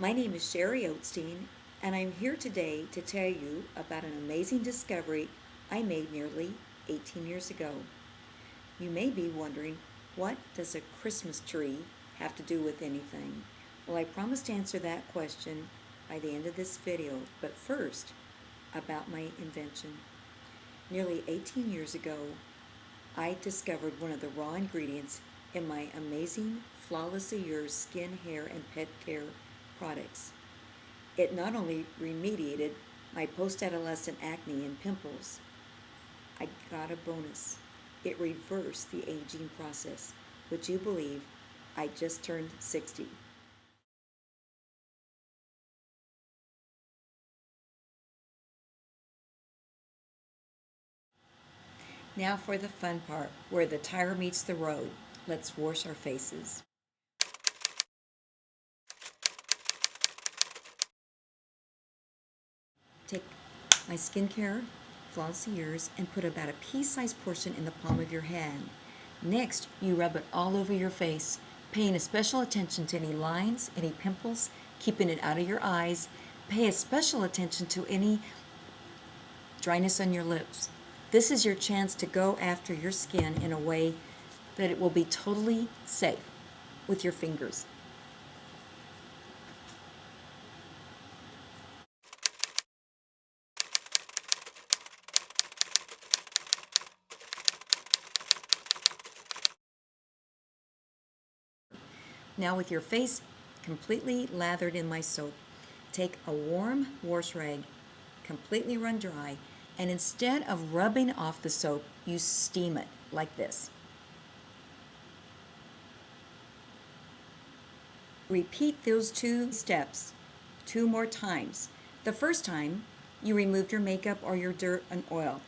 My name is Sherry Oatstein, and I'm here today to tell you about an amazing discovery I made nearly 18 years ago. You may be wondering, what does a Christmas tree have to do with anything? Well, I promise to answer that question by the end of this video, but first, about my invention. Nearly 18 years ago, I discovered one of the raw ingredients in my amazing Flawlessly Yours skin, hair, and pet care products. It not only remediated my post-adolescent acne and pimples, I got a bonus. It reversed the aging process. Would you believe I just turned 60? Now for the fun part, where the tire meets the road. Let's wash our faces. Take my skincare, Flawlessly Yours, and put about a pea-sized portion in the palm of your hand. Next, you rub it all over your face, paying a special attention to any lines, any pimples, keeping it out of your eyes. Pay a special attention to any dryness on your lips. This is your chance to go after your skin in a way that it will be totally safe with your fingers. Now with your face completely lathered in my soap, take a warm wash rag, completely run dry, and instead of rubbing off the soap, you steam it like this. Repeat those two steps 2 more times. The first time, you removed your makeup or your dirt and oil.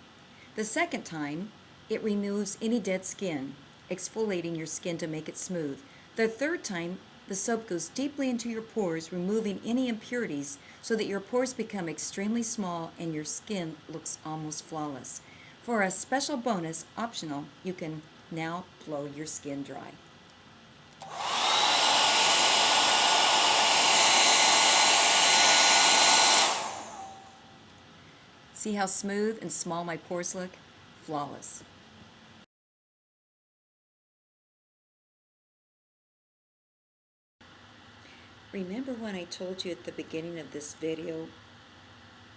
The second time, it removes any dead skin, exfoliating your skin to make it smooth. The third time, the soap goes deeply into your pores, removing any impurities so that your pores become extremely small and your skin looks almost flawless. For a special bonus, optional, you can now blow your skin dry. See how smooth and small my pores look? Flawless. Remember when I told you at the beginning of this video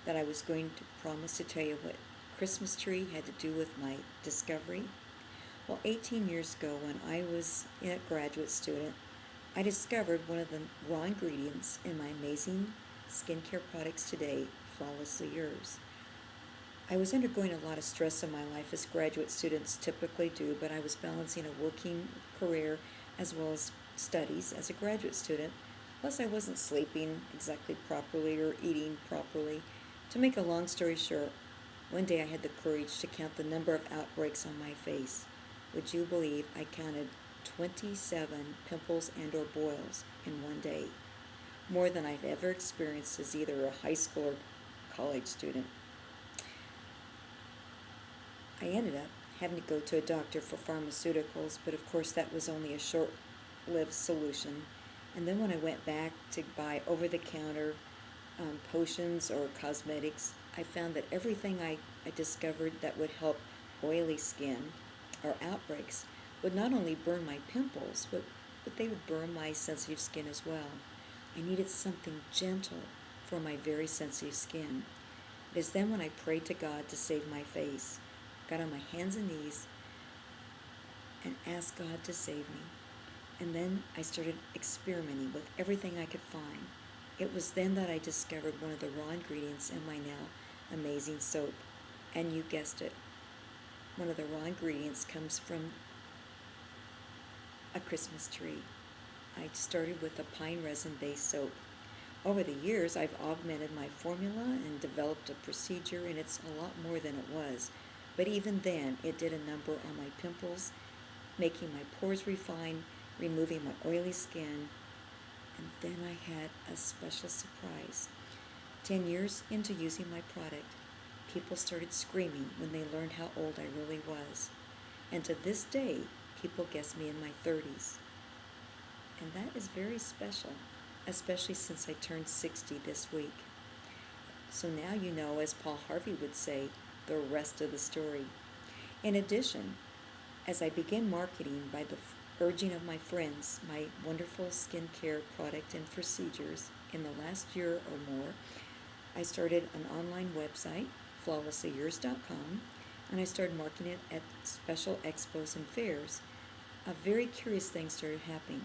that I was going to promise to tell you what Christmas tree had to do with my discovery? Well, 18 years ago when I was a graduate student, I discovered one of the raw ingredients in my amazing skincare products today, Flawlessly Yours. I was undergoing a lot of stress in my life, as graduate students typically do, but I was balancing a working career as well as studies as a graduate student. Plus, I wasn't sleeping exactly properly or eating properly. To make a long story short, one day I had the courage to count the number of outbreaks on my face. Would you believe I counted 27 pimples and or boils in one day? More than I've ever experienced as either a high school or college student. I ended up having to go to a doctor for pharmaceuticals, but of course that was only a short-lived solution. And then when I went back to buy over-the-counter potions or cosmetics, I found that everything I discovered that would help oily skin or outbreaks would not only burn my pimples, but they would burn my sensitive skin as well. I needed something gentle for my very sensitive skin. It is then when I prayed to God to save my face, got on my hands and knees, and asked God to save me. And then I started experimenting with everything I could find. It was then that I discovered one of the raw ingredients in my now amazing soap. And you guessed it, one of the raw ingredients comes from a Christmas tree. I started with a pine resin-based soap. Over the years, I've augmented my formula and developed a procedure, and it's a lot more than it was. But even then, it did a number on my pimples, making my pores refine, removing my oily skin, and then I had a special surprise. 10 years into using my product, people started screaming when they learned how old I really was. And to this day, people guess me in my 30s. And that is very special. especially since I turned 60 this week. So now you know, as Paul Harvey would say, the rest of the story. In addition, as I began marketing by the urging of my friends my wonderful skincare product and procedures in the last year or more, I started an online website, flawlesslyyours.com, and I started marketing it at special expos and fairs. A very curious thing started happening.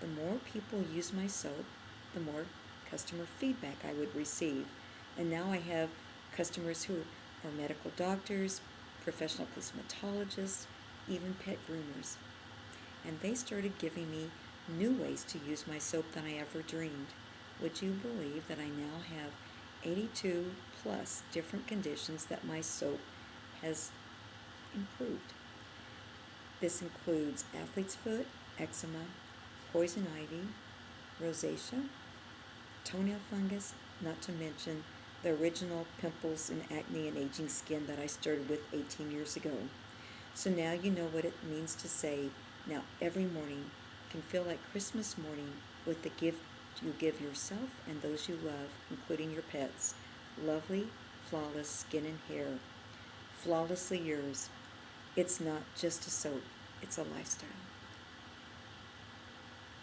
The more people use my soap, the more customer feedback I would receive. And now I have customers who are medical doctors, professional cosmetologists, even pet groomers. And they started giving me new ways to use my soap than I ever dreamed. Would you believe that I now have 82 plus different conditions that my soap has improved? This includes athlete's foot, eczema, poison ivy, rosacea, toenail fungus, not to mention the original pimples and acne and aging skin that I started with 18 years ago. So now you know what it means to say, now every morning can feel like Christmas morning with the gift you give yourself and those you love, including your pets. Lovely, flawless skin and hair. Flawlessly yours. It's not just a soap, it's a lifestyle.